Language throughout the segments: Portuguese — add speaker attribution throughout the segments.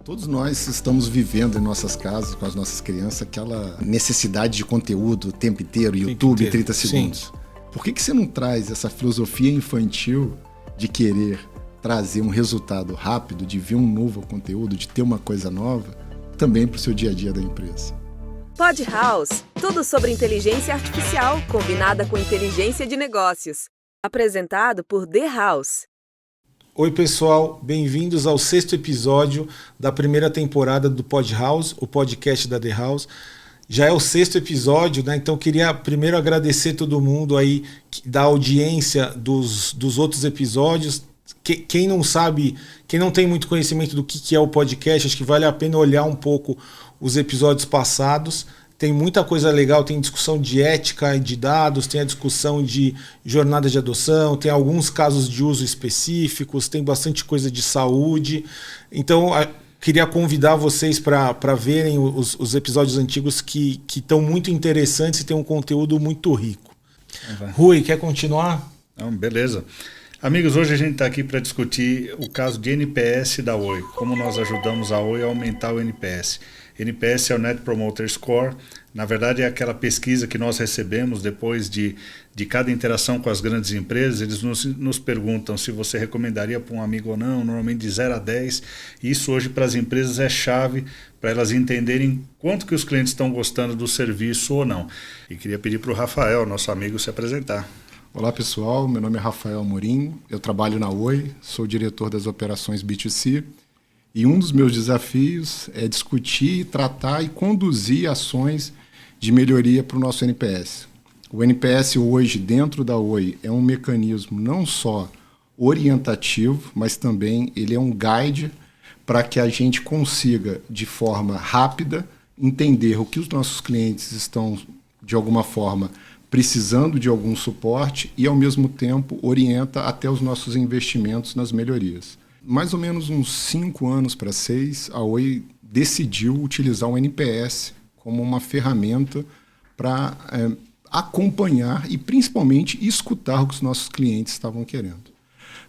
Speaker 1: Todos nós estamos vivendo em nossas casas, com as nossas crianças, aquela necessidade de conteúdo o tempo inteiro, YouTube, 30 segundos. Sim. Por que você não traz essa filosofia infantil de querer trazer um resultado rápido, de ver um novo conteúdo, de ter uma coisa nova, também para o seu dia a dia da empresa?
Speaker 2: Pod House, tudo sobre inteligência artificial combinada com inteligência de negócios. Apresentado por The House.
Speaker 3: Oi pessoal, bem-vindos ao 6º episódio da primeira temporada do Pod House, o podcast da The House. Já é o 6º episódio, né? Então queria primeiro agradecer todo mundo aí da audiência dos outros episódios. Quem não sabe, quem não tem muito conhecimento do que é o podcast, acho que vale a pena olhar um pouco os episódios passados. Tem muita coisa legal, tem discussão de ética e de dados, tem a discussão de jornada de adoção, tem alguns casos de uso específicos, tem bastante coisa de saúde. Então, queria convidar vocês para verem os episódios antigos que estão muito interessantes e tem um conteúdo muito rico. Rui, quer continuar?
Speaker 4: Não, beleza. Amigos, hoje a gente está aqui para discutir o caso de NPS da Oi, como nós ajudamos a Oi a aumentar o NPS. NPS é o Net Promoter Score, na verdade é aquela pesquisa que nós recebemos depois de cada interação com as grandes empresas. Eles nos perguntam se você recomendaria para um amigo ou não, normalmente de 0 a 10. Isso hoje para as empresas é chave para elas entenderem quanto que os clientes estão gostando do serviço ou não. E queria pedir para o Rafael, nosso amigo, se apresentar.
Speaker 1: Olá pessoal, meu nome é Rafael Amorim, eu trabalho na Oi, sou diretor das operações B2C. E um dos meus desafios é discutir, tratar e conduzir ações de melhoria para o nosso NPS. O NPS hoje, dentro da Oi, é um mecanismo não só orientativo, mas também ele é um guide para que a gente consiga, de forma rápida, entender o que os nossos clientes estão, de alguma forma, precisando de algum suporte e, ao mesmo tempo, orienta até os nossos investimentos nas melhorias. Mais ou menos uns 5 anos para 6, a Oi decidiu utilizar o NPS como uma ferramenta para acompanhar e principalmente escutar o que os nossos clientes estavam querendo.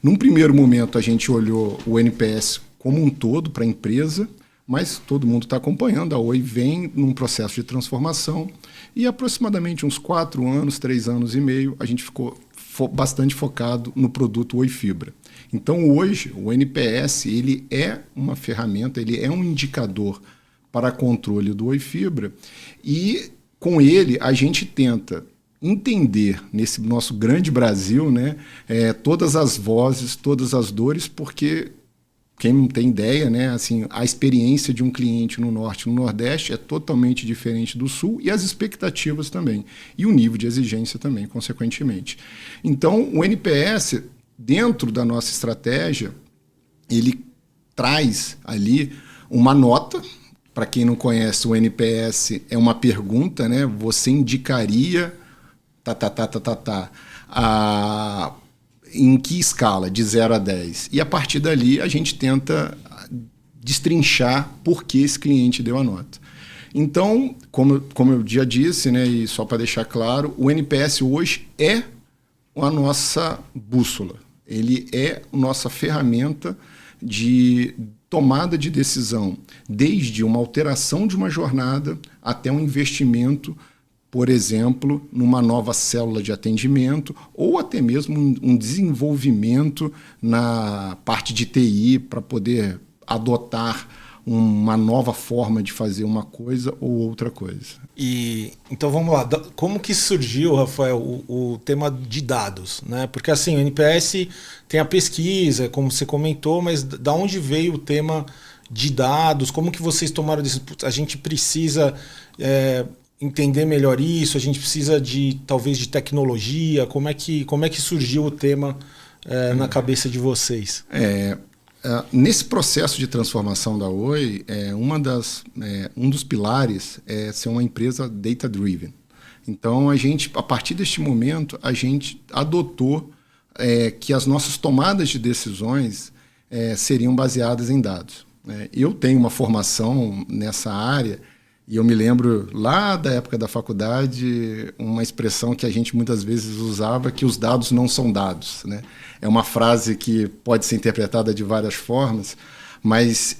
Speaker 1: Num primeiro momento, a gente olhou o NPS como um todo para a empresa, mas todo mundo está acompanhando. A Oi vem num processo de transformação e aproximadamente uns 4 anos, 3 anos e meio, a gente ficou bastante focado no produto Oi Fibra. Então, hoje, o NPS ele é uma ferramenta, ele é um indicador para controle do Oi Fibra e, com ele, a gente tenta entender, nesse nosso grande Brasil, né, todas as vozes, todas as dores, porque quem não tem ideia, né, assim, a experiência de um cliente no Norte e no Nordeste é totalmente diferente do Sul e as expectativas também, e o nível de exigência também, consequentemente. Então, o NPS, dentro da nossa estratégia, ele traz ali uma nota. Para quem não conhece, o NPS é uma pergunta, né? Você indicaria em que escala, de 0 a 10. E a partir dali a gente tenta destrinchar por que esse cliente deu a nota. Então, como eu já disse, né, e só para deixar claro, o NPS hoje é a nossa bússola. Ele é a nossa ferramenta de tomada de decisão, desde uma alteração de uma jornada até um investimento, por exemplo, numa nova célula de atendimento ou até mesmo um desenvolvimento na parte de TI para poder adotar uma nova forma de fazer uma coisa ou outra coisa.
Speaker 3: E então vamos lá, como que surgiu, Rafael, o tema de dados, né? Porque assim, o NPS tem a pesquisa, como você comentou, mas da onde veio o tema de dados? Como que vocês tomaram decisão? A gente precisa entender melhor isso, a gente precisa talvez de tecnologia, como é que surgiu o tema na cabeça de vocês?
Speaker 1: Nesse processo de transformação da Oi, um dos pilares é ser uma empresa data-driven. Então, a partir deste momento, a gente adotou que as nossas tomadas de decisões seriam baseadas em dados. Eu tenho uma formação nessa área e eu me lembro lá da época da faculdade uma expressão que a gente muitas vezes usava, que os dados não são dados, né? É uma frase que pode ser interpretada de várias formas, Mas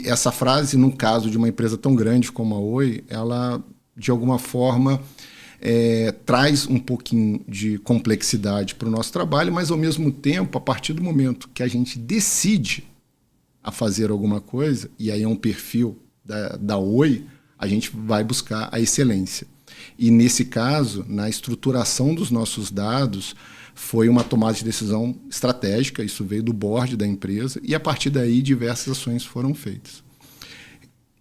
Speaker 1: essa frase, no caso de uma empresa tão grande como a Oi, ela, de alguma forma, traz um pouquinho de complexidade para o nosso trabalho, mas, ao mesmo tempo, a partir do momento que a gente decide a fazer alguma coisa, e aí é um perfil da Oi, a gente vai buscar a excelência. E, nesse caso, na estruturação dos nossos dados, foi uma tomada de decisão estratégica, isso veio do board da empresa, e a partir daí diversas ações foram feitas.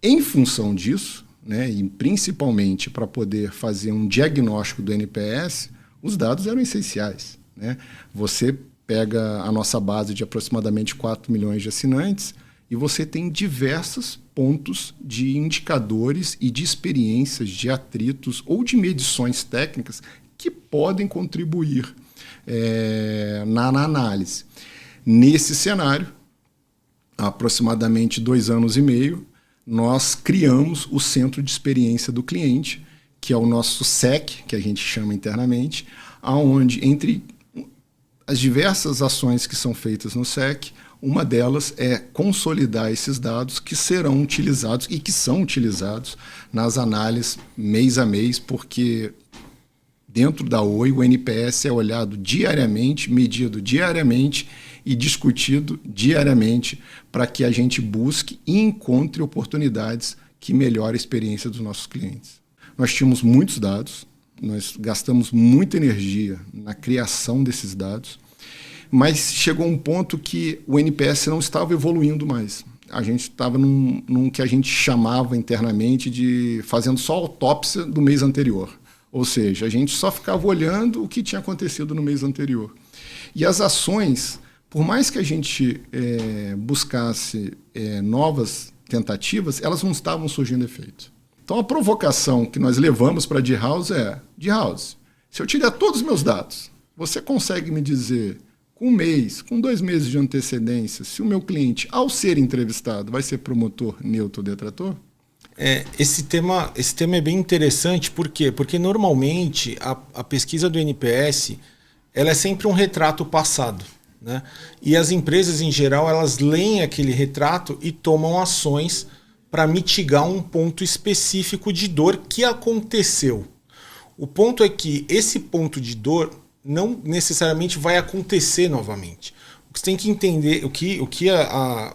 Speaker 1: Em função disso, né, e principalmente para poder fazer um diagnóstico do NPS, os dados eram essenciais, né? Você pega a nossa base de aproximadamente 4 milhões de assinantes e você tem diversos pontos de indicadores e de experiências, de atritos ou de medições técnicas que podem contribuir na análise. Nesse cenário, há aproximadamente 2 anos e meio, nós criamos o Centro de Experiência do Cliente, que é o nosso SEC, que a gente chama internamente, onde, entre as diversas ações que são feitas no SEC, uma delas é consolidar esses dados que serão utilizados e que são utilizados nas análises mês a mês, porque dentro da Oi o NPS é olhado diariamente, medido diariamente e discutido diariamente para que a gente busque e encontre oportunidades que melhorem a experiência dos nossos clientes. Nós tínhamos muitos dados, nós gastamos muita energia na criação desses dados, mas chegou um ponto que o NPS não estava evoluindo mais. A gente estava num que a gente chamava internamente de fazendo só autópsia do mês anterior. Ou seja, a gente só ficava olhando o que tinha acontecido no mês anterior. E as ações, por mais que a gente buscasse novas tentativas, elas não estavam surgindo efeito. Então a provocação que nós levamos para a D-House é: D-House, se eu te der todos os meus dados, você consegue me dizer com 1 mês, com 2 meses de antecedência, se o meu cliente, ao ser entrevistado, vai ser promotor, neutro ou detrator?
Speaker 3: Esse tema é bem interessante, por quê? Porque normalmente a pesquisa do NPS ela é sempre um retrato passado, né? E as empresas em geral elas leem aquele retrato e tomam ações para mitigar um ponto específico de dor que aconteceu. O ponto é que esse ponto de dor não necessariamente vai acontecer novamente. O que você tem que entender,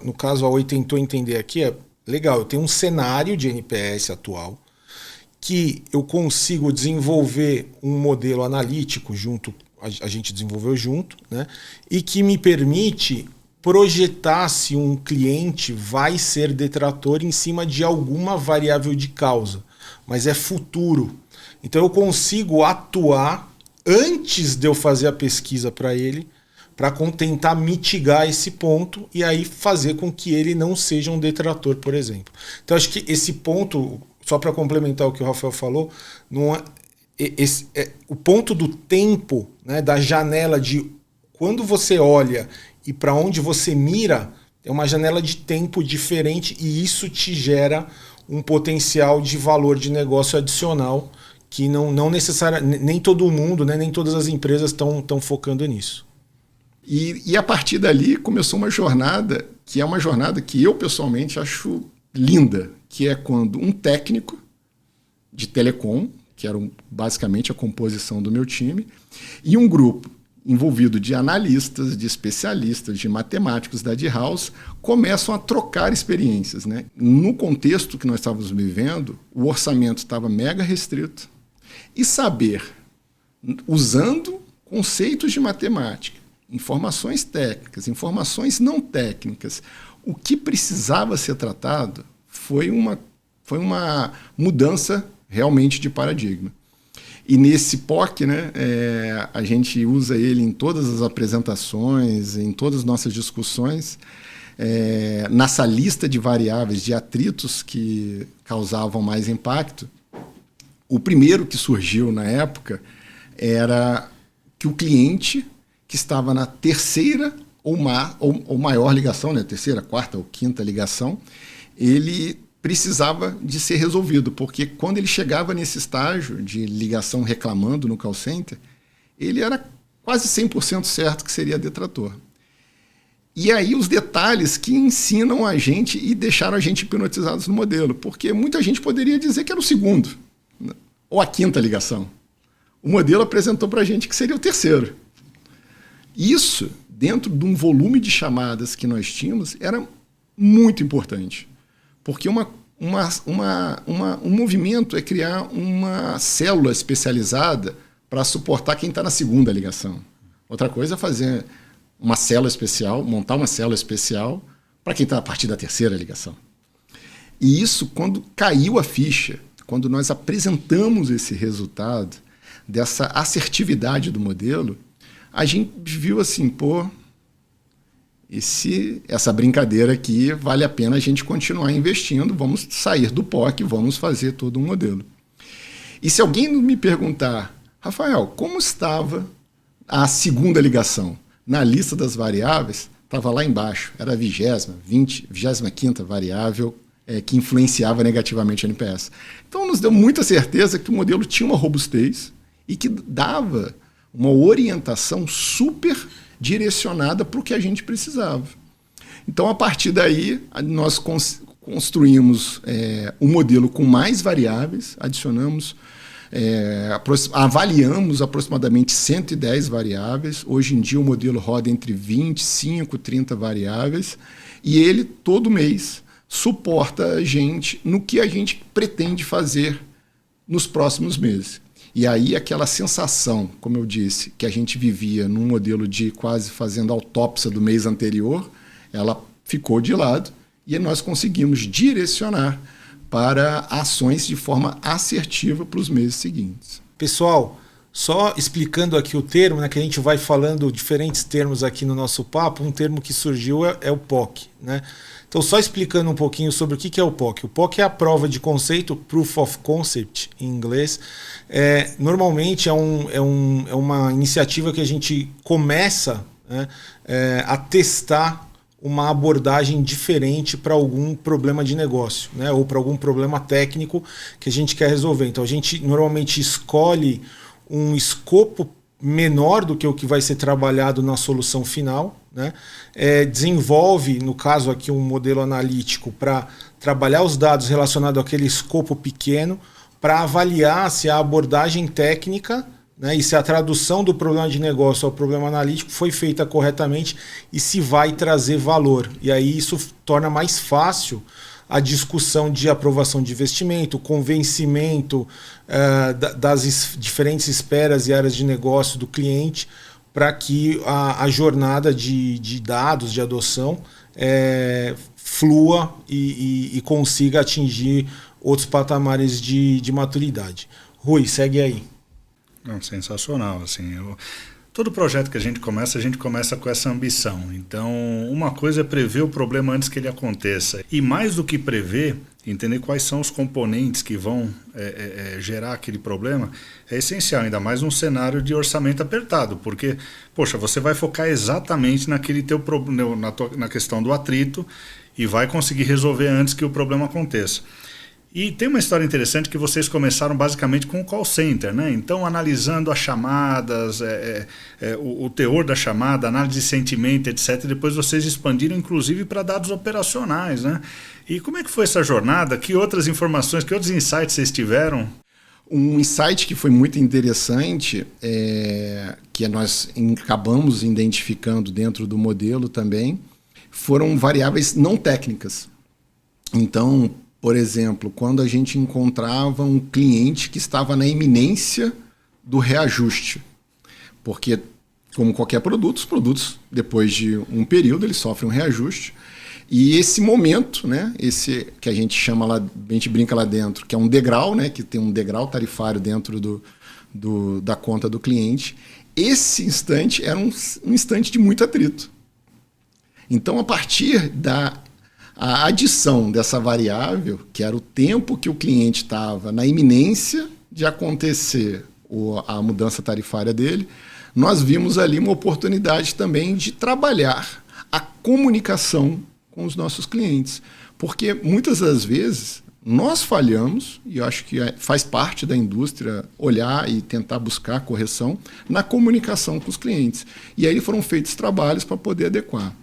Speaker 3: no caso a Oi tentou entender aqui é: legal, eu tenho um cenário de NPS atual que eu consigo desenvolver um modelo analítico junto, a gente desenvolveu junto, né? E que me permite projetar se um cliente vai ser detrator em cima de alguma variável de causa, mas é futuro. Então eu consigo atuar antes de eu fazer a pesquisa para ele, para tentar mitigar esse ponto e aí fazer com que ele não seja um detrator, por exemplo. Então acho que esse ponto, só para complementar o que o Rafael falou, o ponto do tempo, né, da janela de quando você olha e para onde você mira, é uma janela de tempo diferente e isso te gera um potencial de valor de negócio adicional que não necessariamente, nem todo mundo, né, nem todas as empresas estão focando nisso.
Speaker 1: E a partir dali começou uma jornada que é uma jornada que eu pessoalmente acho linda, que é quando um técnico de telecom, que era basicamente a composição do meu time, e um grupo envolvido de analistas, de especialistas, de matemáticos da D-House, começam a trocar experiências, né? No contexto que nós estávamos vivendo, o orçamento estava mega restrito, e saber, usando conceitos de matemática, informações técnicas, informações não técnicas, o que precisava ser tratado foi uma mudança realmente de paradigma. E nesse POC, né, a gente usa ele em todas as apresentações, em todas as nossas discussões, nessa lista de variáveis, de atritos que causavam mais impacto. O primeiro que surgiu na época era que o cliente que estava na terceira ou maior ligação, né, terceira, quarta ou quinta ligação, ele precisava de ser resolvido, porque quando ele chegava nesse estágio de ligação reclamando no call center, ele era quase 100% certo que seria detrator. E aí os detalhes que ensinam a gente e deixaram a gente hipnotizados no modelo, porque muita gente poderia dizer que era o segundo, ou a quinta ligação. O modelo apresentou para a gente que seria o terceiro. Isso, dentro de um volume de chamadas que nós tínhamos, era muito importante, porque um movimento é criar uma célula especializada para suportar quem está na segunda ligação. Outra coisa é fazer uma célula especial, montar uma célula especial para quem está a partir da terceira ligação. E isso, quando caiu a ficha, quando nós apresentamos esse resultado, dessa assertividade do modelo, a gente viu assim, essa brincadeira aqui vale a pena a gente continuar investindo, vamos sair do POC, vamos fazer todo um modelo. E se alguém me perguntar, Rafael, como estava a segunda ligação? Na lista das variáveis, estava lá embaixo, era a 25ª variável que influenciava negativamente o NPS. Então nos deu muita certeza que o modelo tinha uma robustez e que dava uma orientação super direcionada para o que a gente precisava. Então, a partir daí, nós construímos um modelo com mais variáveis, adicionamos, avaliamos aproximadamente 110 variáveis. Hoje em dia, o modelo roda entre 25 e 30 variáveis, e ele, todo mês, suporta a gente no que a gente pretende fazer nos próximos meses. E aí aquela sensação, como eu disse, que a gente vivia num modelo de quase fazendo autópsia do mês anterior, ela ficou de lado e nós conseguimos direcionar para ações de forma assertiva para os meses seguintes.
Speaker 3: Pessoal, só explicando aqui o termo, né, que a gente vai falando diferentes termos aqui no nosso papo, um termo que surgiu é o POC, né? Então, só explicando um pouquinho sobre o que é o POC. O POC é a prova de conceito, Proof of Concept, em inglês. Normalmente é uma iniciativa que a gente começa, né, a testar uma abordagem diferente para algum problema de negócio, né, ou para algum problema técnico que a gente quer resolver. Então, a gente normalmente escolhe um escopo menor do que o que vai ser trabalhado na solução final, né? Desenvolve, no caso aqui, um modelo analítico para trabalhar os dados relacionados àquele escopo pequeno, para avaliar se a abordagem técnica, né, e se a tradução do problema de negócio ao problema analítico foi feita corretamente e se vai trazer valor. E aí isso torna mais fácil a discussão de aprovação de investimento, convencimento das diferentes esferas e áreas de negócio do cliente, para que a jornada de dados, de adoção, flua e consiga atingir outros patamares de maturidade. Rui, segue aí.
Speaker 4: Não, sensacional. Assim, todo projeto que a gente começa com essa ambição. Então, uma coisa é prever o problema antes que ele aconteça. E mais do que prever, entender quais são os componentes que vão gerar aquele problema é essencial, ainda mais num cenário de orçamento apertado, porque, poxa, você vai focar exatamente naquele teu problema, na questão do atrito, e vai conseguir resolver antes que o problema aconteça. E tem uma história interessante que vocês começaram basicamente com o call center, né? Então, analisando as chamadas, o teor da chamada, análise de sentimento, etc. Depois vocês expandiram, inclusive, para dados operacionais, né? E como é que foi essa jornada? Que outras informações, que outros insights vocês tiveram?
Speaker 1: Um insight que foi muito interessante, que nós acabamos identificando dentro do modelo também, foram variáveis não técnicas. Então, por exemplo, quando a gente encontrava um cliente que estava na iminência do reajuste, porque, como qualquer produto, os produtos, depois de um período, eles sofrem um reajuste, e esse momento, né, esse que a gente chama lá, a gente brinca lá dentro, que é um degrau, né, que tem um degrau tarifário dentro da conta do cliente, esse instante era um instante de muito atrito. Então, a partir a adição dessa variável, que era o tempo que o cliente estava na iminência de acontecer a mudança tarifária dele, nós vimos ali uma oportunidade também de trabalhar a comunicação com os nossos clientes. Porque muitas das vezes nós falhamos, e eu acho que faz parte da indústria olhar e tentar buscar correção na comunicação com os clientes. E aí foram feitos trabalhos para poder adequar.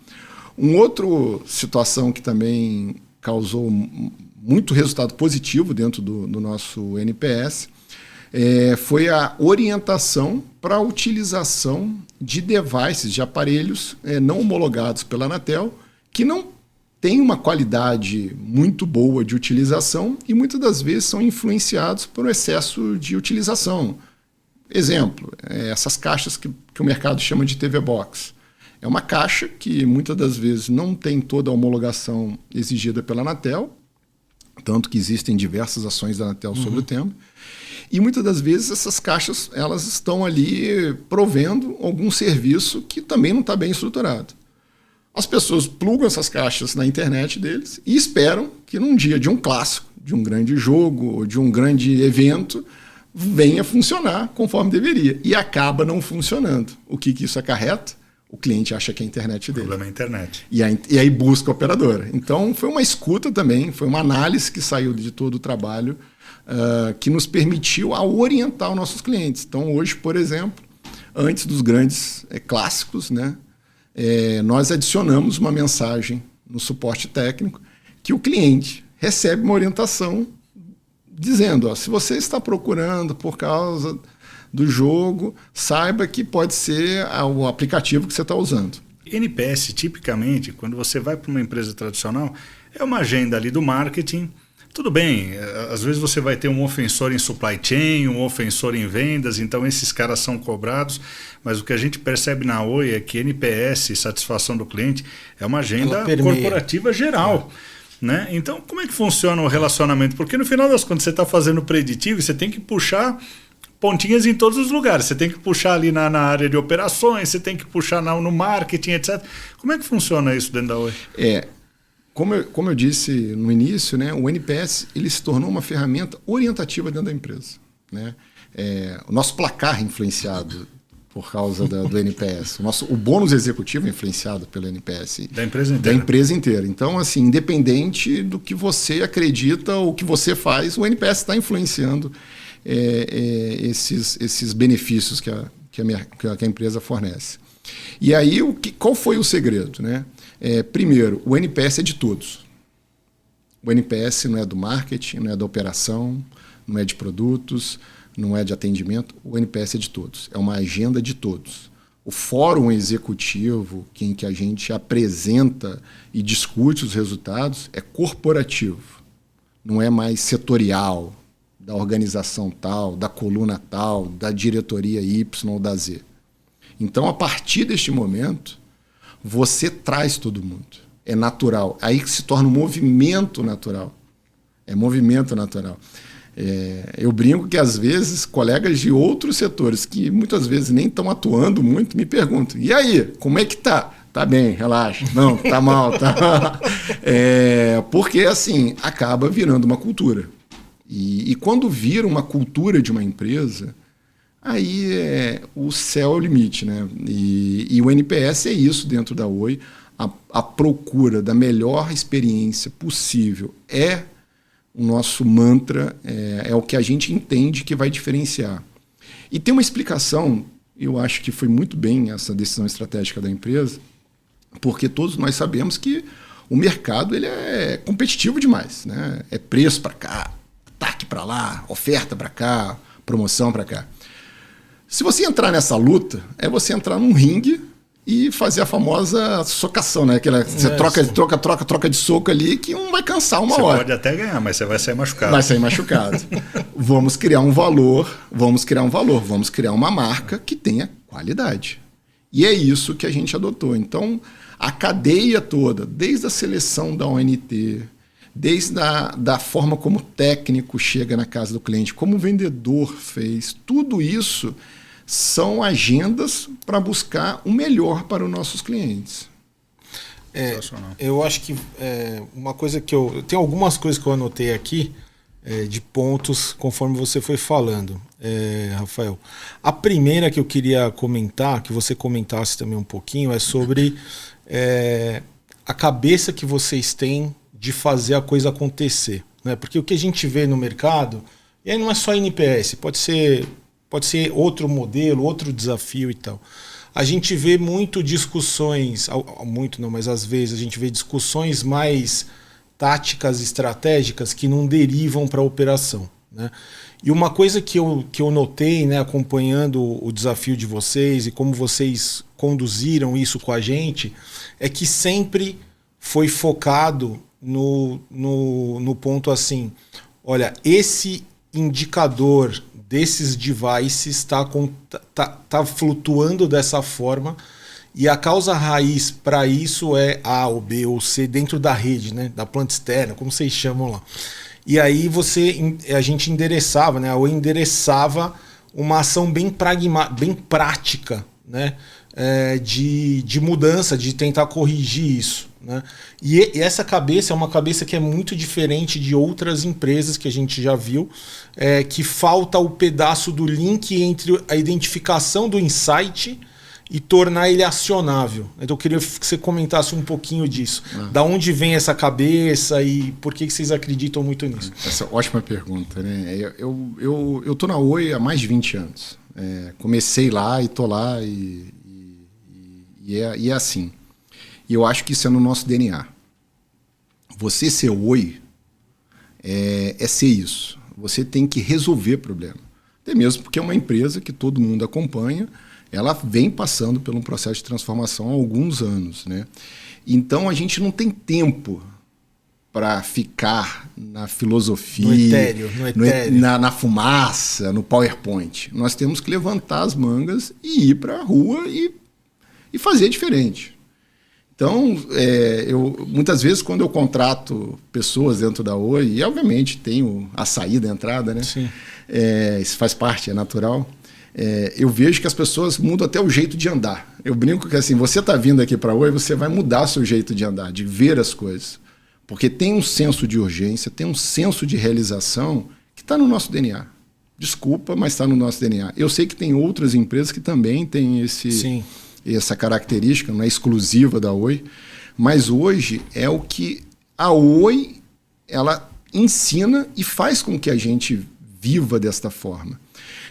Speaker 1: Uma outra situação que também causou muito resultado positivo dentro do nosso NPS foi a orientação para a utilização de devices, de aparelhos não homologados pela Anatel, que não têm uma qualidade muito boa de utilização e muitas das vezes são influenciados por excesso de utilização. Exemplo, essas caixas que o mercado chama de TV Box. É uma caixa que muitas das vezes não tem toda a homologação exigida pela Anatel, tanto que existem diversas ações da Anatel sobre o tema. E muitas das vezes essas caixas elas estão ali provendo algum serviço que também não está bem estruturado. As pessoas plugam essas caixas na internet deles e esperam que num dia de um clássico, de um grande jogo ou de um grande evento, venha funcionar conforme deveria. E acaba não funcionando. O que isso acarreta? O cliente acha que é a internet dele.
Speaker 4: O problema é a internet.
Speaker 1: E aí busca a operadora. Então foi uma escuta também, foi uma análise que saiu de todo o trabalho que nos permitiu a orientar os nossos clientes. Então hoje, por exemplo, antes dos grandes clássicos, né, nós adicionamos uma mensagem no suporte técnico que o cliente recebe uma orientação dizendo, se você está procurando por causa do jogo, saiba que pode ser o aplicativo que você está usando.
Speaker 4: NPS, tipicamente, quando você vai para uma empresa tradicional, é uma agenda ali do marketing. Tudo bem, às vezes você vai ter um ofensor em supply chain, um ofensor em vendas, então esses caras são cobrados, mas o que a gente percebe na Oi é que NPS, satisfação do cliente, é uma agenda corporativa geral. Né? Então, como é que funciona o relacionamento? Porque no final das contas você está fazendo preditivo e você tem que puxar pontinhas em todos os lugares. Você tem que puxar ali na área de operações, você tem que puxar no marketing, etc. Como é que funciona isso dentro da Oi?
Speaker 1: Como eu disse no início, né, o NPS ele se tornou uma ferramenta orientativa dentro da empresa. Né? O nosso placar é influenciado por causa do NPS. O bônus executivo é influenciado pelo NPS.
Speaker 4: Da empresa inteira.
Speaker 1: Da empresa inteira. Então, assim, independente do que você acredita ou que você faz, o NPS está influenciando esses benefícios que a empresa fornece. E aí, qual foi o segredo? Né? Primeiro, o NPS é de todos. O NPS não é do marketing, não é da operação, não é de produtos, não é de atendimento, o NPS é de todos, é uma agenda de todos. O fórum executivo em que a gente apresenta e discute os resultados é corporativo, não é mais setorial, da organização tal, da coluna tal, da diretoria Y ou da Z. Então, a partir deste momento, você traz todo mundo, é natural, aí que se torna um movimento natural, é movimento natural. Eu brinco que, às vezes, colegas de outros setores, que muitas vezes nem estão atuando muito, me perguntam, e aí, como é que tá? Tá bem, relaxa. Não, tá mal. Tá... porque, assim, acaba virando uma cultura. E quando vira uma cultura de uma empresa, aí o céu é o limite. Né? E o NPS é isso dentro da Oi. A procura da melhor experiência possível o nosso mantra, é o que a gente entende que vai diferenciar. E tem uma explicação, eu acho que foi muito bem essa decisão estratégica da empresa, porque todos nós sabemos que o mercado ele é competitivo demais. Né? É preço para cá, ataque para lá, oferta para cá, promoção para cá. Se você entrar nessa luta, é você entrar num ringue e fazer a famosa socação, né? Você troca de soco ali que um vai cansar uma hora.
Speaker 4: Você pode até ganhar, mas você vai sair machucado.
Speaker 1: Vai sair machucado. Vamos criar um valor, vamos criar uma marca que tenha qualidade. E é isso que a gente adotou. Então, a cadeia toda, desde a seleção da ONT, desde da forma como o técnico chega na casa do cliente, como o vendedor fez, tudo isso são agendas para buscar o melhor para os nossos clientes.
Speaker 3: Eu acho que uma coisa que tem algumas coisas que eu anotei aqui de pontos conforme você foi falando, Rafael. A primeira que eu queria comentar, que você comentasse também um pouquinho, é sobre a cabeça que vocês têm de fazer a coisa acontecer. Né? Porque o que a gente vê no mercado, e aí não é só NPS, pode ser outro modelo, outro desafio e tal. a gente vê muito discussões, muito não, mas às vezes a gente vê discussões mais táticas estratégicas que não derivam para a operação, né? E uma coisa que eu notei, né, acompanhando o desafio de vocês e como vocês conduziram isso com a gente, é que sempre foi focado no ponto assim, olha, esse indicador desses devices tá flutuando dessa forma e a causa raiz para isso é A ou B ou C dentro da rede, né, da planta externa, como vocês chamam lá. E aí a gente endereçava, né, ou endereçava uma ação bem prática, né, de mudança, de tentar corrigir isso, né? E essa cabeça é uma cabeça que é muito diferente de outras empresas que a gente já viu, que falta o pedaço do link entre a identificação do insight e tornar ele acionável. Então eu queria que você comentasse um pouquinho disso. Da onde vem essa cabeça e por que vocês acreditam muito nisso?
Speaker 1: Essa é uma ótima pergunta, né? Eu tô na Oi há mais de 20 anos. Comecei lá e tô lá e é assim. E eu acho que isso é no nosso DNA. Você ser Oi é ser isso. Você tem que resolver problema. Até mesmo porque é uma empresa que todo mundo acompanha, ela vem passando por um processo de transformação há alguns anos, né? Então a gente não tem tempo para ficar na filosofia, no etéreo. Na fumaça, no PowerPoint. Nós temos que levantar as mangas e ir para a rua e fazer diferente. Então, muitas vezes, quando eu contrato pessoas dentro da Oi, e obviamente tenho a saída e a entrada, né?
Speaker 3: Sim.
Speaker 1: Isso faz parte, é natural. Eu vejo que as pessoas mudam até o jeito de andar. Eu brinco que assim, você está vindo aqui para a Oi, você vai mudar seu jeito de andar, de ver as coisas. Porque tem um senso de urgência, tem um senso de realização que está no nosso DNA. Desculpa, mas está no nosso DNA. Eu sei que tem outras empresas que também têm essa característica, não é exclusiva da Oi, mas hoje é o que a Oi ela ensina e faz com que a gente viva desta forma.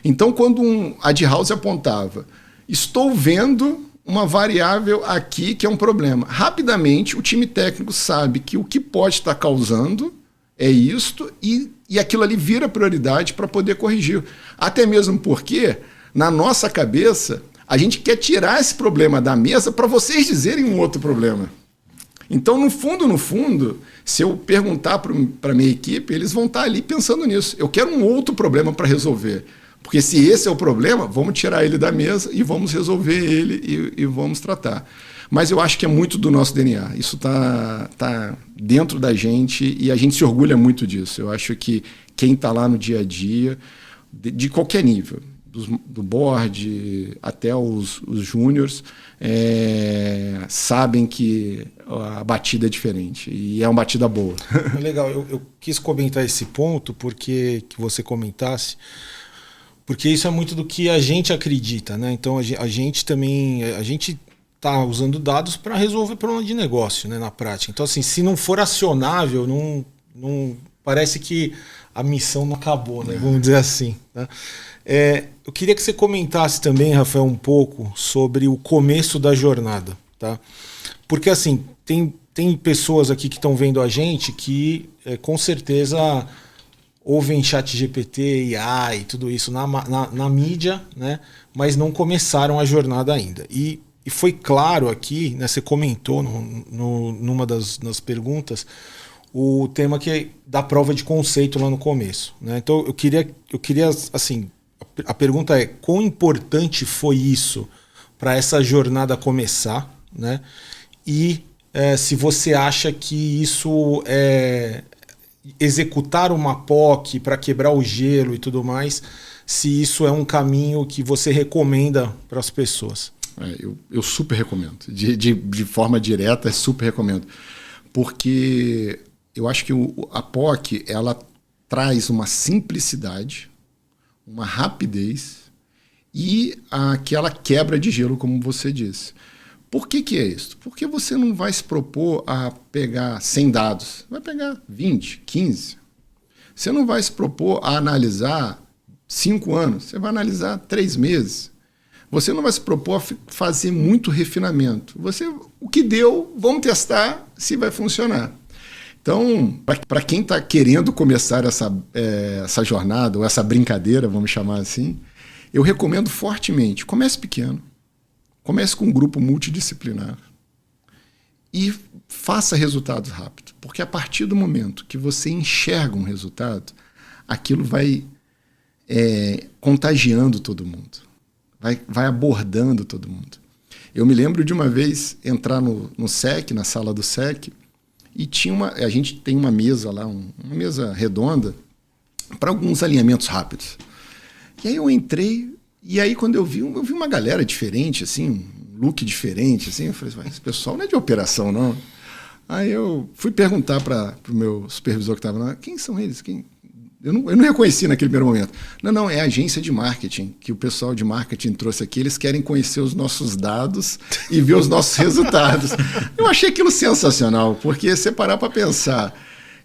Speaker 1: Então, quando a de House apontava, estou vendo uma variável aqui que é um problema. Rapidamente, o time técnico sabe que o que pode estar causando é isto e aquilo ali vira prioridade para poder corrigir. Até mesmo porque, na nossa cabeça, a gente quer tirar esse problema da mesa para vocês dizerem um outro problema. Então, no fundo, se eu perguntar para a minha equipe, eles vão estar ali pensando nisso. Eu quero um outro problema para resolver. Porque se esse é o problema, vamos tirar ele da mesa e vamos resolver ele e vamos tratar. Mas eu acho que é muito do nosso DNA. Isso tá dentro da gente e a gente se orgulha muito disso. Eu acho que quem está lá no dia a dia, de qualquer nível, do board até os júniors, sabem que a batida é diferente e é uma batida boa.
Speaker 3: Legal, eu quis comentar esse ponto porque que você comentasse, porque isso é muito do que a gente acredita, né? Então a gente está usando dados para resolver problema de negócio, né, na prática. Então assim, se não for acionável, não parece que a missão não acabou, né? Vamos dizer assim, né? Eu queria que você comentasse também, Rafael, um pouco sobre o começo da jornada, tá? Porque assim, tem pessoas aqui que estão vendo a gente que com certeza ouvem ChatGPT, IA e tudo isso na mídia, né? Mas não começaram a jornada ainda. E foi claro aqui, né? Você comentou numa das perguntas o tema que é da prova de conceito lá no começo, né? Então eu queria assim, a pergunta é: quão importante foi isso para essa jornada começar, né? E se você acha que isso executar uma POC para quebrar o gelo e tudo mais, se isso é um caminho que você recomenda para as pessoas.
Speaker 1: Eu super recomendo. De forma direta, super recomendo. Porque eu acho que a POC ela traz uma simplicidade, uma rapidez e aquela quebra de gelo, como você disse. Por que é isso? Porque você não vai se propor a pegar 100 dados, vai pegar 20, 15. Você não vai se propor a analisar 5 anos, você vai analisar 3 meses. Você não vai se propor a fazer muito refinamento. O que deu, vamos testar se vai funcionar. Então, para quem está querendo começar essa jornada, ou essa brincadeira, vamos chamar assim, eu recomendo fortemente, comece pequeno, comece com um grupo multidisciplinar e faça resultados rápidos. Porque a partir do momento que você enxerga um resultado, aquilo vai contagiando todo mundo. Vai abordando todo mundo. Eu me lembro de uma vez entrar no SEC, na sala do SEC, e a gente tem uma mesa lá, uma mesa redonda, para alguns alinhamentos rápidos. E aí eu entrei, e aí quando eu vi uma galera diferente, assim, um look diferente, assim, eu falei, esse pessoal não é de operação, não. Aí eu fui perguntar para o meu supervisor que estava lá, quem são eles? Eu não reconheci naquele primeiro momento. Não, é a agência de marketing, que o pessoal de marketing trouxe aqui. Eles querem conhecer os nossos dados e ver os nossos resultados. Eu achei aquilo sensacional, porque você parar para pensar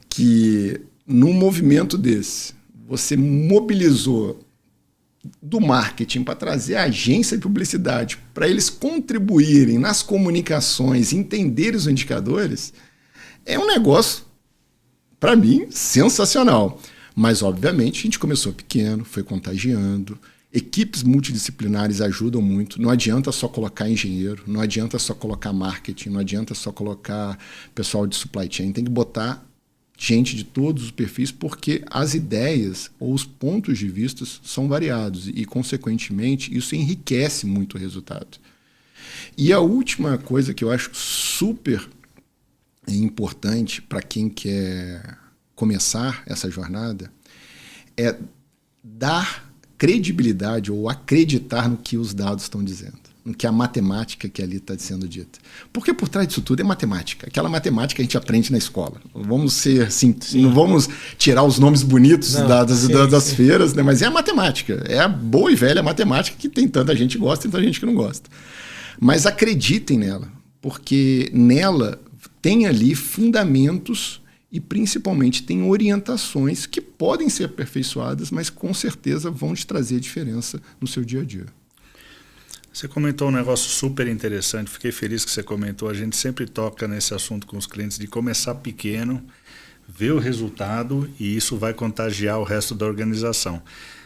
Speaker 1: que num movimento desse, você mobilizou do marketing para trazer a agência de publicidade, para eles contribuírem nas comunicações, entenderem os indicadores, é um negócio, para mim, sensacional. Mas, obviamente, a gente começou pequeno, foi contagiando. Equipes multidisciplinares ajudam muito. Não adianta só colocar engenheiro, não adianta só colocar marketing, não adianta só colocar pessoal de supply chain. Tem que botar gente de todos os perfis, porque as ideias ou os pontos de vista são variados e, consequentemente, isso enriquece muito o resultado. E a última coisa que eu acho super importante para quem quer começar essa jornada é dar credibilidade ou acreditar no que os dados estão dizendo, no que a matemática que ali está sendo dita. Porque por trás disso tudo é matemática. Aquela matemática que a gente aprende na escola. Vamos ser assim, não vamos tirar os nomes bonitos das feiras, né? Mas é a matemática. É a boa e velha matemática que tem tanta gente que gosta e tanta gente que não gosta. Mas acreditem nela, porque nela tem ali fundamentos e, principalmente, tem orientações que podem ser aperfeiçoadas, mas com certeza vão te trazer diferença no seu dia a dia.
Speaker 4: Você comentou um negócio super interessante, fiquei feliz que você comentou. A gente sempre toca nesse assunto com os clientes de começar pequeno, ver o resultado e isso vai contagiar o resto da organização.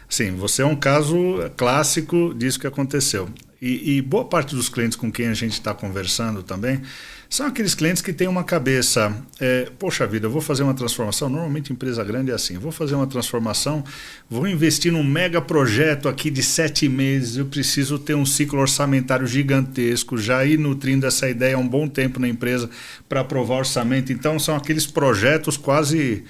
Speaker 4: Sim, você é um caso clássico disso que aconteceu. E boa parte dos clientes com quem a gente está conversando também são aqueles clientes que têm uma cabeça, poxa vida, eu vou fazer uma transformação, normalmente empresa grande é assim, vou fazer uma transformação, vou investir num mega projeto aqui de 7 meses, eu preciso ter um ciclo orçamentário gigantesco, já ir nutrindo essa ideia há um bom tempo na empresa para aprovar orçamento, então são aqueles projetos quase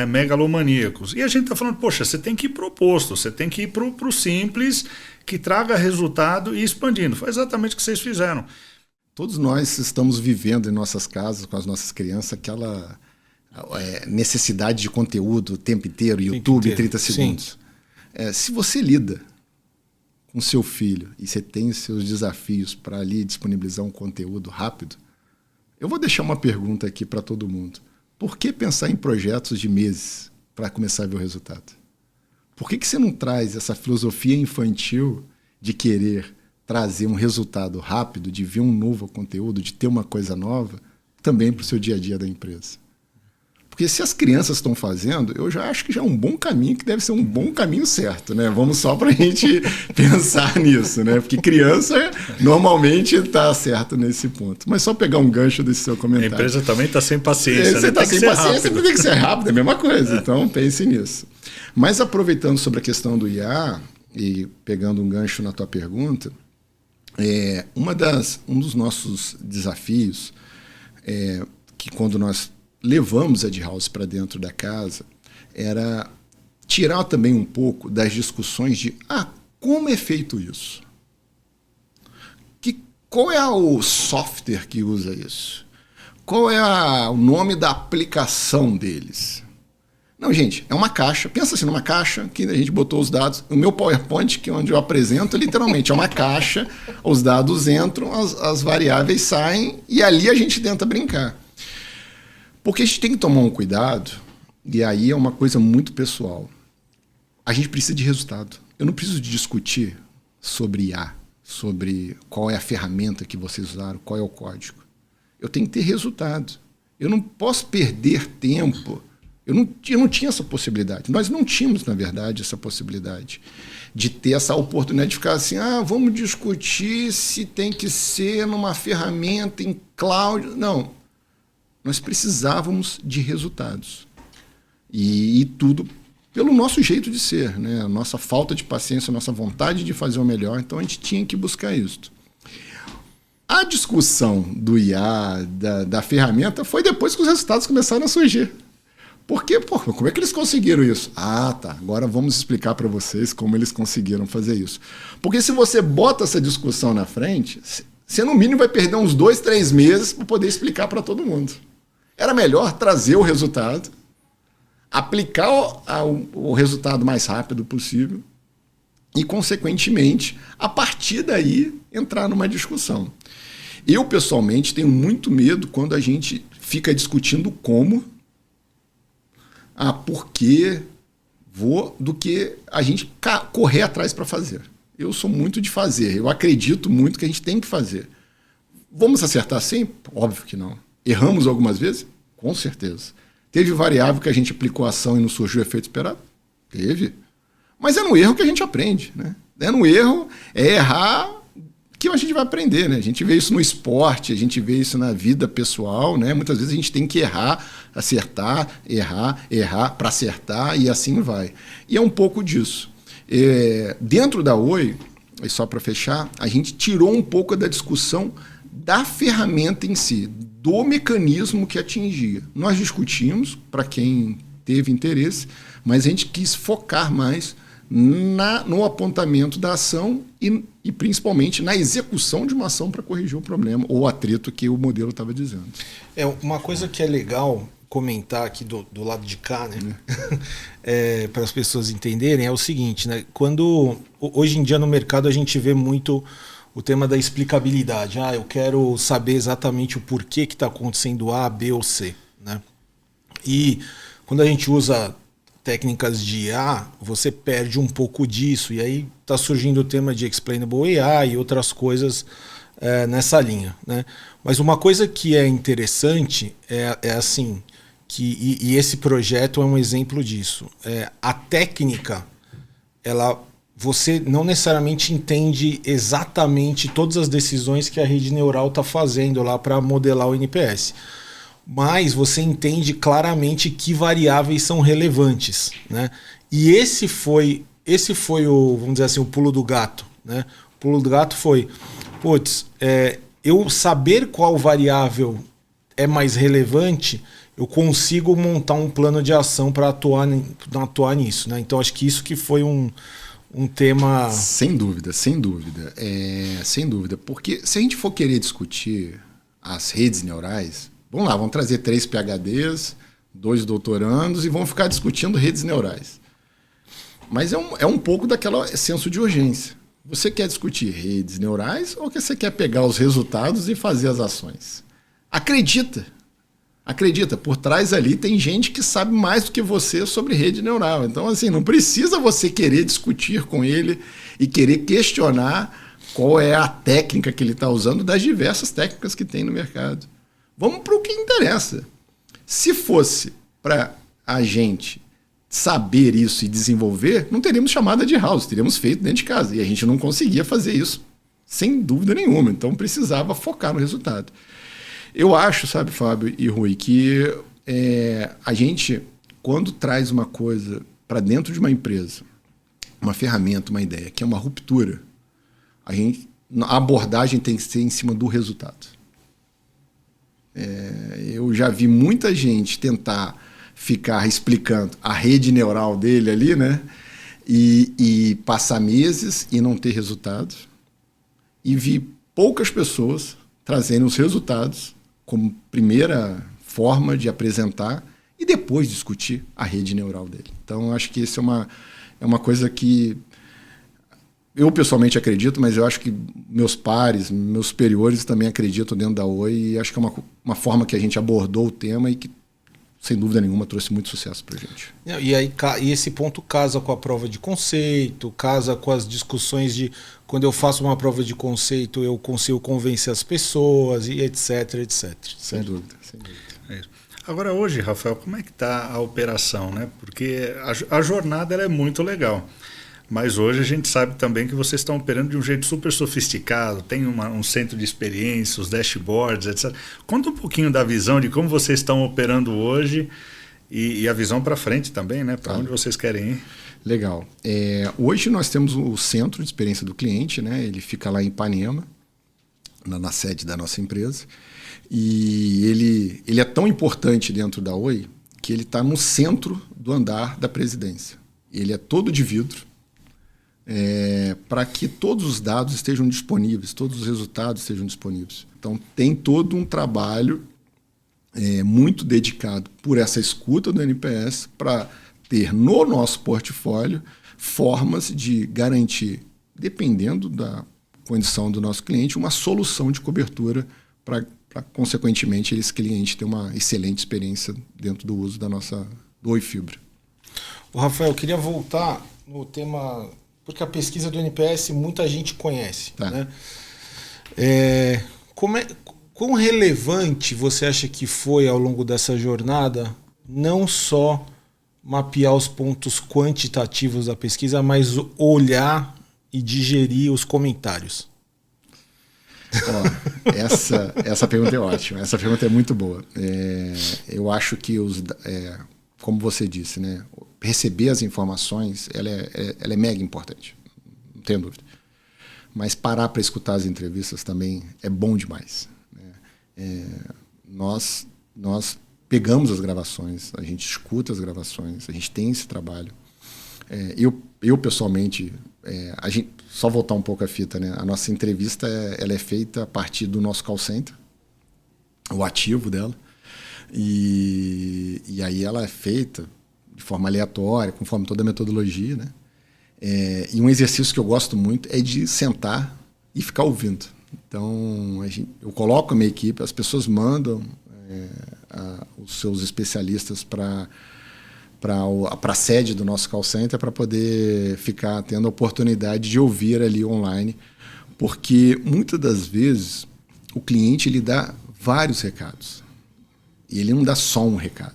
Speaker 4: megalomaníacos. E a gente está falando, poxa, você tem que ir para o oposto, você tem que ir para o simples, que traga resultado e expandindo. Foi exatamente o que vocês fizeram.
Speaker 1: Todos nós estamos vivendo em nossas casas, com as nossas crianças, aquela necessidade de conteúdo o tempo inteiro, YouTube em 30 segundos. Se você lida com seu filho e você tem seus desafios para ali disponibilizar um conteúdo rápido, eu vou deixar uma pergunta aqui para todo mundo. Por que pensar em projetos de meses para começar a ver o resultado? Por que você não traz essa filosofia infantil de querer trazer um resultado rápido, de ver um novo conteúdo, de ter uma coisa nova, também para o seu dia a dia da empresa? Porque se as crianças estão fazendo, eu já acho que já é um bom caminho, que deve ser um bom caminho certo, né? Vamos só para a gente pensar nisso, né? Porque criança normalmente está certo nesse ponto. Mas só pegar um gancho desse seu comentário.
Speaker 4: A empresa também está sem paciência.
Speaker 1: Você está sem paciência, tem que ser rápido, é a mesma coisa. Então pense nisso. Mas aproveitando sobre a questão do IA e pegando um gancho na tua pergunta, um dos nossos desafios que quando nós levamos a Ed-House para dentro da casa era tirar também um pouco das discussões de como é feito isso? Qual é o software que usa isso? Qual é o nome da aplicação deles? Não, gente, é uma caixa. Pensa assim, numa caixa que a gente botou os dados. O meu PowerPoint, que é onde eu apresento, literalmente é uma caixa. Os dados entram, as variáveis saem e ali a gente tenta brincar. Porque a gente tem que tomar um cuidado, e aí é uma coisa muito pessoal. A gente precisa de resultado. Eu não preciso de discutir sobre IA. sobre qual é a ferramenta que vocês usaram, qual é o código. Eu tenho que ter resultado. Eu não posso perder tempo. Eu não tinha essa possibilidade. Nós não tínhamos, na verdade, essa possibilidade de ter essa oportunidade de ficar assim, vamos discutir se tem que ser numa ferramenta em cloud. Não. Nós precisávamos de resultados. E tudo pelo nosso jeito de ser, né? A nossa falta de paciência, a nossa vontade de fazer o melhor. Então, a gente tinha que buscar isso. A discussão do IA, da ferramenta, foi depois que os resultados começaram a surgir. Porque, como é que eles conseguiram isso? Tá, agora vamos explicar para vocês como eles conseguiram fazer isso. Porque se você bota essa discussão na frente, você no mínimo vai perder uns 2, 3 meses para poder explicar para todo mundo. Era melhor trazer o resultado, aplicar o resultado mais rápido possível e, consequentemente, a partir daí, entrar numa discussão. Eu, pessoalmente, tenho muito medo quando a gente fica discutindo como, por quê, do que a gente correr atrás para fazer. Eu sou muito de fazer, eu acredito muito que a gente tem que fazer. Vamos acertar sempre? Óbvio que não. Erramos algumas vezes? Com certeza. Teve variável que a gente aplicou a ação e não surgiu o efeito esperado? Teve. Mas é no erro que a gente aprende, né? É no erro, é errar que a gente vai aprender, né? A gente vê isso no esporte, a gente vê isso na vida pessoal, né? Muitas vezes a gente tem que errar, acertar, errar para acertar e assim vai. E é um pouco disso. Dentro da Oi, e só para fechar, a gente tirou um pouco da discussão da ferramenta em si, do mecanismo que atingia. Nós discutimos, para quem teve interesse, mas a gente quis focar mais no apontamento da ação e principalmente na execução de uma ação para corrigir o problema ou o atrito que o modelo estava dizendo.
Speaker 3: Uma coisa que é legal comentar aqui do lado de cá, né? Para as pessoas entenderem, é o seguinte, né? Hoje em dia no mercado a gente vê muito o tema da explicabilidade. Eu quero saber exatamente o porquê que está acontecendo A, B ou C, né? E quando a gente usa técnicas de IA, você perde um pouco disso. E aí está surgindo o tema de Explainable AI e outras coisas nessa linha, né? Mas uma coisa que é interessante é assim, e esse projeto é um exemplo disso. A técnica, você não necessariamente entende exatamente todas as decisões que a rede neural está fazendo lá para modelar o NPS. Mas você entende claramente que variáveis são relevantes, né? E esse foi o, vamos dizer assim, o pulo do gato, né? O pulo do gato foi, eu saber qual variável é mais relevante, eu consigo montar um plano de ação para atuar nisso, né? Então acho que isso que foi um tema...
Speaker 1: Sem dúvida. Sem dúvida. Porque se a gente for querer discutir as redes neurais, vamos lá, vamos trazer 3 PhDs, 2 doutorandos e vamos ficar discutindo redes neurais. Mas é um pouco daquela senso de urgência. Você quer discutir redes neurais ou você quer pegar os resultados e fazer as ações? Acredita, por trás ali tem gente que sabe mais do que você sobre rede neural. Então, assim, não precisa você querer discutir com ele e querer questionar qual é a técnica que ele está usando das diversas técnicas que tem no mercado. Vamos para o que interessa. Se fosse para a gente saber isso e desenvolver, não teríamos chamada de house, teríamos feito dentro de casa. E a gente não conseguia fazer isso, sem dúvida nenhuma. Então, precisava focar no resultado. Eu acho, sabe, Fábio e Rui, que a gente, quando traz uma coisa para dentro de uma empresa, uma ferramenta, uma ideia, que é uma ruptura, a abordagem tem que ser em cima do resultado. Eu já vi muita gente tentar ficar explicando a rede neural dele ali, né? E passar meses e não ter resultado. E vi poucas pessoas trazendo os resultados como primeira forma de apresentar e depois discutir a rede neural dele. Então, acho que isso é uma coisa que eu pessoalmente acredito, mas eu acho que meus pares, meus superiores também acreditam dentro da Oi, e acho que é uma forma que a gente abordou o tema e que sem dúvida nenhuma, trouxe muito sucesso para a gente.
Speaker 3: E esse ponto casa com a prova de conceito, casa com as discussões de quando eu faço uma prova de conceito, eu consigo convencer as pessoas, e etc, etc.
Speaker 1: Sem dúvida, sem dúvida.
Speaker 4: É isso. Agora, hoje, Rafael, como é que está a operação, né? Porque a jornada ela é muito legal. Mas hoje a gente sabe também que vocês estão operando de um jeito super sofisticado, tem um centro de experiência, os dashboards, etc. Conta um pouquinho da visão de como vocês estão operando hoje e a visão para frente também, né? Para onde vocês querem ir.
Speaker 1: Legal. Hoje nós temos o centro de experiência do cliente, né? Ele fica lá em Ipanema, na sede da nossa empresa. E ele é tão importante dentro da Oi que ele está no centro do andar da presidência. Ele é todo de vidro. Para que todos os dados estejam disponíveis, todos os resultados estejam disponíveis. Então, tem todo um trabalho muito dedicado por essa escuta do NPS para ter no nosso portfólio formas de garantir, dependendo da condição do nosso cliente, uma solução de cobertura para consequentemente, esse cliente ter uma excelente experiência dentro do uso do Oi Fibra.
Speaker 3: Rafael, eu queria voltar no tema... Porque a pesquisa do NPS muita gente conhece.
Speaker 1: Tá.
Speaker 3: Né? Quão relevante você acha que foi ao longo dessa jornada não só mapear os pontos quantitativos da pesquisa, mas olhar e digerir os comentários?
Speaker 1: Essa pergunta é ótima. Essa pergunta é muito boa. Eu acho que, como você disse, né? Receber as informações, ela é mega importante, não tenho dúvida. Mas parar para escutar as entrevistas também é bom demais. Né? Nós pegamos as gravações, a gente escuta as gravações, a gente tem esse trabalho. Eu pessoalmente, só voltar um pouco a fita, né? A nossa entrevista ela é feita a partir do nosso call center, o ativo dela, e aí ela é feita de forma aleatória, conforme toda a metodologia, né? E um exercício que eu gosto muito é de sentar e ficar ouvindo. Então, eu coloco a minha equipe, as pessoas mandam os seus especialistas para a sede do nosso call center para poder ficar tendo a oportunidade de ouvir ali online, porque muitas das vezes o cliente ele dá vários recados e ele não dá só um recado,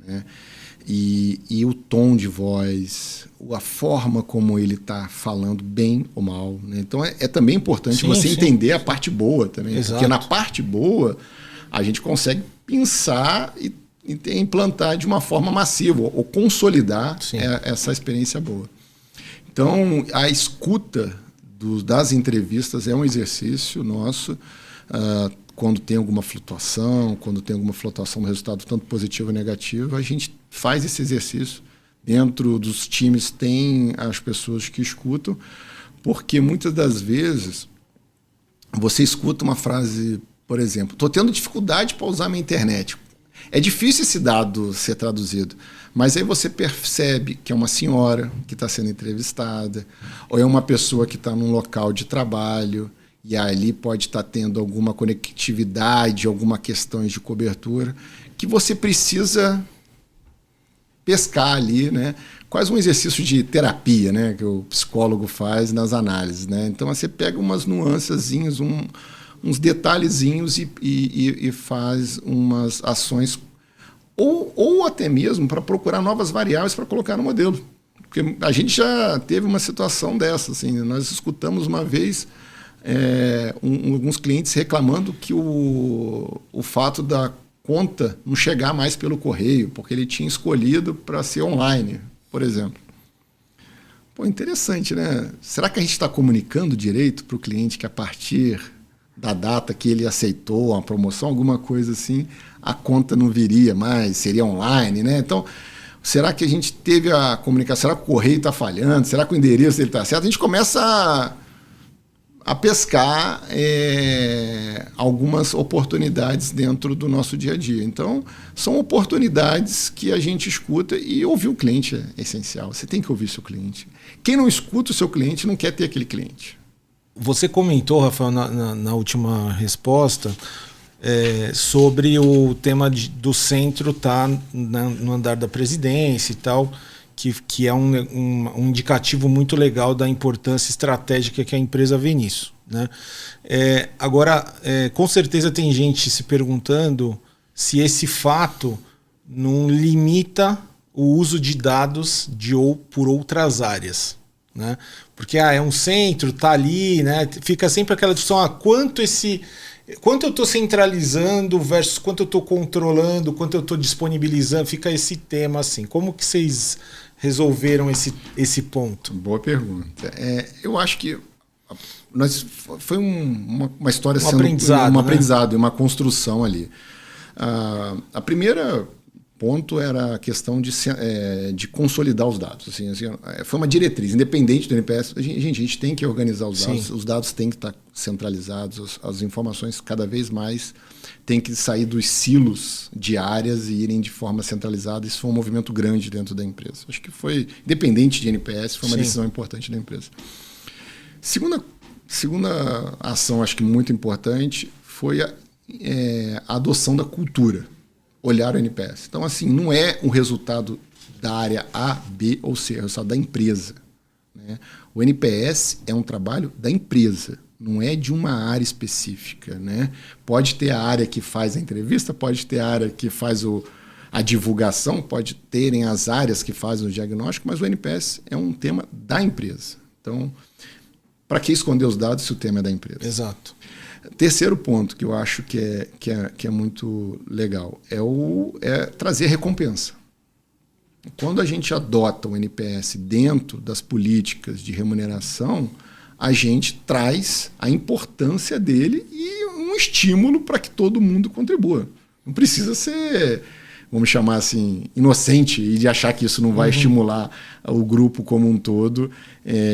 Speaker 1: né? E o tom de voz, a forma como ele está falando, bem ou mal, né? Então é também importante você entender a parte boa também. Exato. Porque na parte boa a gente consegue pensar e implantar de uma forma massiva ou consolidar essa experiência boa. Então a escuta das entrevistas é um exercício nosso. Quando tem alguma flutuação no resultado tanto positivo ou negativo, a gente faz esse exercício. Dentro dos times tem as pessoas que escutam, porque muitas das vezes você escuta uma frase, por exemplo, estou tendo dificuldade para usar minha internet. É difícil esse dado ser traduzido, mas aí você percebe que é uma senhora que está sendo entrevistada, ou é uma pessoa que está num local de trabalho, e ali pode estar tendo alguma conectividade, alguma questões de cobertura, que você precisa pescar ali, né? Quase um exercício de terapia, né? Que o psicólogo faz nas análises, né? Então você pega umas nuancezinhas, uns detalhezinhos e faz umas ações, ou até mesmo para procurar novas variáveis para colocar no modelo. Porque a gente já teve uma situação dessa, assim, nós escutamos uma vez alguns clientes reclamando que o fato da conta não chegar mais pelo correio, porque ele tinha escolhido para ser online, por exemplo. Pô, interessante, né? Será que a gente está comunicando direito para o cliente que a partir da data que ele aceitou uma promoção, alguma coisa assim, a conta não viria mais, seria online, né? Então, será que a gente teve a comunicação? Será que o correio está falhando? Será que o endereço dele está certo? A gente começa a pescar algumas oportunidades dentro do nosso dia a dia. Então, são oportunidades que a gente escuta, e ouvir o cliente é essencial. Você tem que ouvir seu cliente. Quem não escuta o seu cliente não quer ter aquele cliente.
Speaker 3: Você comentou, Rafael, na última resposta, sobre o tema do centro estar no andar da presidência e tal, que é um indicativo muito legal da importância estratégica que a empresa vê nisso, né? Agora, com certeza tem gente se perguntando se esse fato não limita o uso de dados por outras áreas, né? Porque é um centro, tá ali, né? Fica sempre aquela discussão, quanto eu estou centralizando versus quanto eu estou controlando, quanto eu estou disponibilizando, fica esse tema assim. Como que vocês resolveram esse ponto?
Speaker 1: Boa pergunta. Eu acho que foi uma história
Speaker 3: sendo aprendizado,
Speaker 1: um aprendizado, uma construção ali. A primeira ponto era a questão de consolidar os dados. Assim, foi uma diretriz, independente do NPS. A gente tem que organizar os dados, os dados têm que estar centralizados, as informações cada vez mais têm que sair dos silos de áreas e irem de forma centralizada. Isso foi um movimento grande dentro da empresa. Acho que foi, independente de NPS, foi uma decisão importante da empresa. Segunda ação, acho que muito importante, foi a adoção da cultura. Olhar o NPS. Então, assim, não é um resultado da área A, B ou C, é o resultado da empresa, né? O NPS é um trabalho da empresa, não é de uma área específica, né? Pode ter a área que faz a entrevista, pode ter a área que faz a divulgação, pode terem as áreas que fazem o diagnóstico, mas o NPS é um tema da empresa. Então, para que esconder os dados se o tema é da empresa?
Speaker 3: Exato.
Speaker 1: Terceiro ponto que eu acho que é muito legal é trazer recompensa. Quando a gente adota o NPS dentro das políticas de remuneração, a gente traz a importância dele e um estímulo para que todo mundo contribua. Não precisa ser, vamos chamar assim, inocente e de achar que isso não vai estimular o grupo como um todo,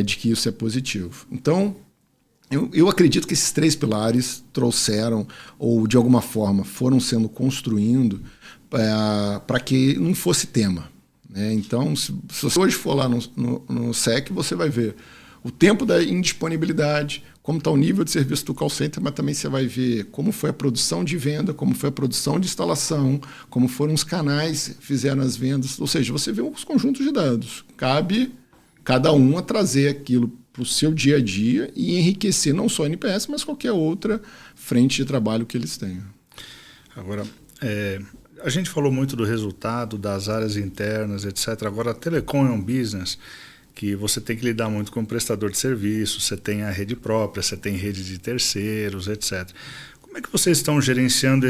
Speaker 1: de que isso é positivo. Então, eu acredito que esses 3 pilares trouxeram, ou de alguma forma foram sendo construindo para que não fosse tema, né? Então, se você hoje for lá no SEC, você vai ver o tempo da indisponibilidade, como está o nível de serviço do call center, mas também você vai ver como foi a produção de venda, como foi a produção de instalação, como foram os canais que fizeram as vendas. Ou seja, você vê os conjuntos de dados. Cabe cada um a trazer aquilo para o seu dia a dia e enriquecer não só a NPS, mas qualquer outra frente de trabalho que eles tenham.
Speaker 4: Agora, a gente falou muito do resultado, das áreas internas, etc. Agora, a telecom é um business que você tem que lidar muito com o prestador de serviço, você tem a rede própria, você tem rede de terceiros, etc. Como é que vocês estão gerenciando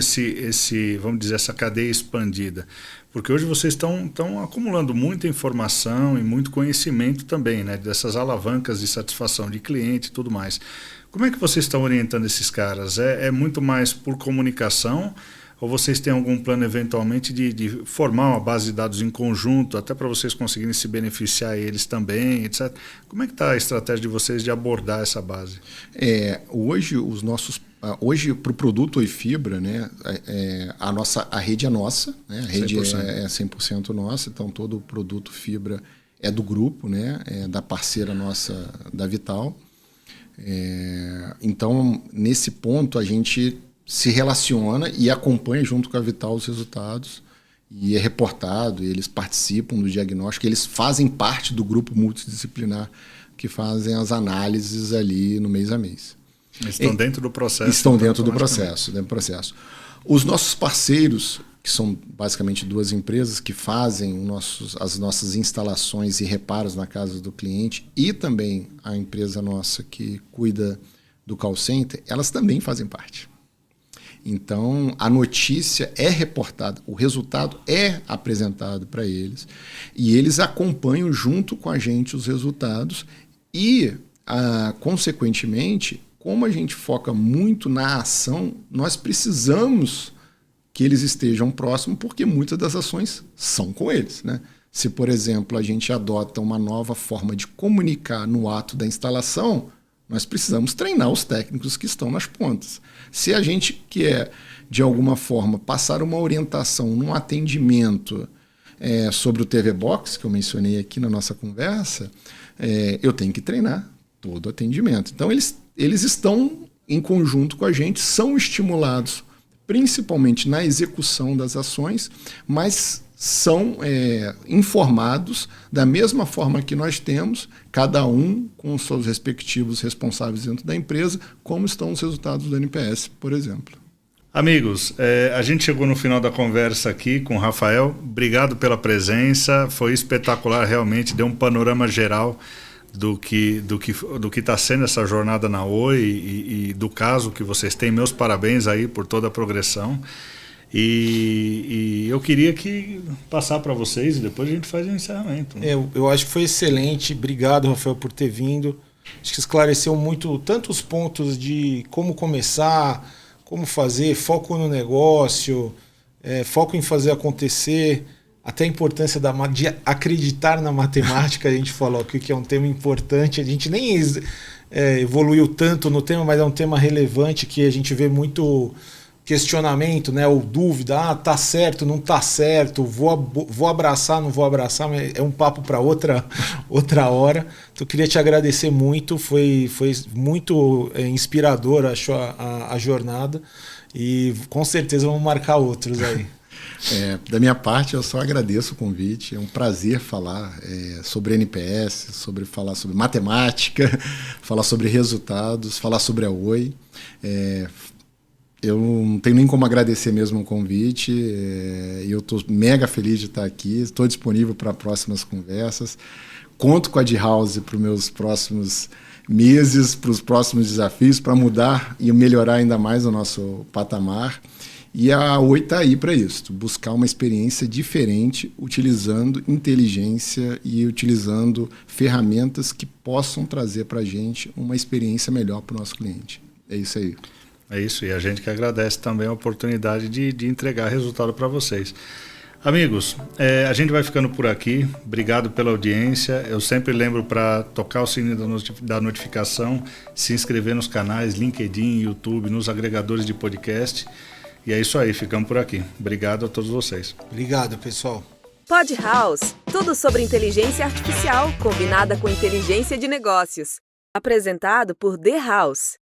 Speaker 4: vamos dizer, essa cadeia expandida? Porque hoje vocês estão acumulando muita informação e muito conhecimento também, né, dessas alavancas de satisfação de cliente e tudo mais. Como é que vocês estão orientando esses caras? É muito mais por comunicação ou vocês têm algum plano eventualmente de formar uma base de dados em conjunto, até para vocês conseguirem se beneficiar eles também, etc. Como é que está a estratégia de vocês de abordar essa base?
Speaker 1: Hoje, para o produto Oi Fibra, né, a rede é nossa, né, a rede 100%. É 100% nossa, então todo o produto Fibra é do grupo, né, é da parceira nossa, da Vital. Então, nesse ponto, a gente se relaciona e acompanha junto com a Vital os resultados e é reportado, eles participam do diagnóstico, eles fazem parte do grupo multidisciplinar que fazem as análises ali no mês a mês.
Speaker 4: Estão dentro do processo.
Speaker 1: Estão dentro do processo. Os nossos parceiros, que são basicamente 2 empresas que fazem as nossas instalações e reparos na casa do cliente e também a empresa nossa que cuida do call center, elas também fazem parte. Então, a notícia é reportada, o resultado é apresentado para eles e eles acompanham junto com a gente os resultados e, consequentemente, como a gente foca muito na ação, nós precisamos que eles estejam próximos porque muitas das ações são com eles, né? Se, por exemplo, a gente adota uma nova forma de comunicar no ato da instalação, nós precisamos treinar os técnicos que estão nas pontas. Se a gente quer, de alguma forma, passar uma orientação num atendimento sobre o TV Box, que eu mencionei aqui na nossa conversa, eu tenho que treinar todo o atendimento. Então, eles estão em conjunto com a gente, são estimulados principalmente na execução das ações, mas são informados da mesma forma que nós temos, cada um com os seus respectivos responsáveis dentro da empresa, como estão os resultados do NPS, por exemplo.
Speaker 4: Amigos, a gente chegou no final da conversa aqui com o Rafael. Obrigado pela presença, foi espetacular realmente, deu um panorama geral do que está sendo essa jornada na Oi e do caso que vocês têm. Meus parabéns aí por toda a progressão. E eu queria passar para vocês e depois a gente faz o encerramento.
Speaker 3: Eu acho que foi excelente. Obrigado, Rafael, por ter vindo. Acho que esclareceu muito, tanto os pontos de como começar, como fazer, foco no negócio, foco em fazer acontecer, até a importância de acreditar na matemática. A gente falou aqui que é um tema importante. A gente nem evoluiu tanto no tema, mas é um tema relevante que a gente vê muito questionamento, né, ou dúvida, tá certo, não tá certo, vou abraçar, não vou abraçar, mas é um papo para outra hora. Então eu queria te agradecer muito, foi muito inspirador, acho, a jornada, e com certeza vamos marcar outros aí.
Speaker 1: Da minha parte, eu só agradeço o convite. É um prazer falar sobre NPS, falar sobre matemática, falar sobre resultados, falar sobre a Oi. Eu não tenho nem como agradecer mesmo o convite. Eu estou mega feliz de estar aqui. Estou disponível para próximas conversas. Conto com a D-House para os meus próximos meses, para os próximos desafios, para mudar e melhorar ainda mais o nosso patamar. E a Oi está aí para isso, buscar uma experiência diferente, utilizando inteligência e utilizando ferramentas que possam trazer para a gente uma experiência melhor para o nosso cliente. É isso aí.
Speaker 4: É isso, e a gente que agradece também a oportunidade de entregar resultado para vocês. Amigos, a gente vai ficando por aqui. Obrigado pela audiência. Eu sempre lembro para tocar o sininho da notificação, se inscrever nos canais LinkedIn, YouTube, nos agregadores de podcast. E é isso aí, ficamos por aqui. Obrigado a todos vocês.
Speaker 3: Obrigado, pessoal.
Speaker 2: Pod House, tudo sobre inteligência artificial combinada com inteligência de negócios. Apresentado por The House.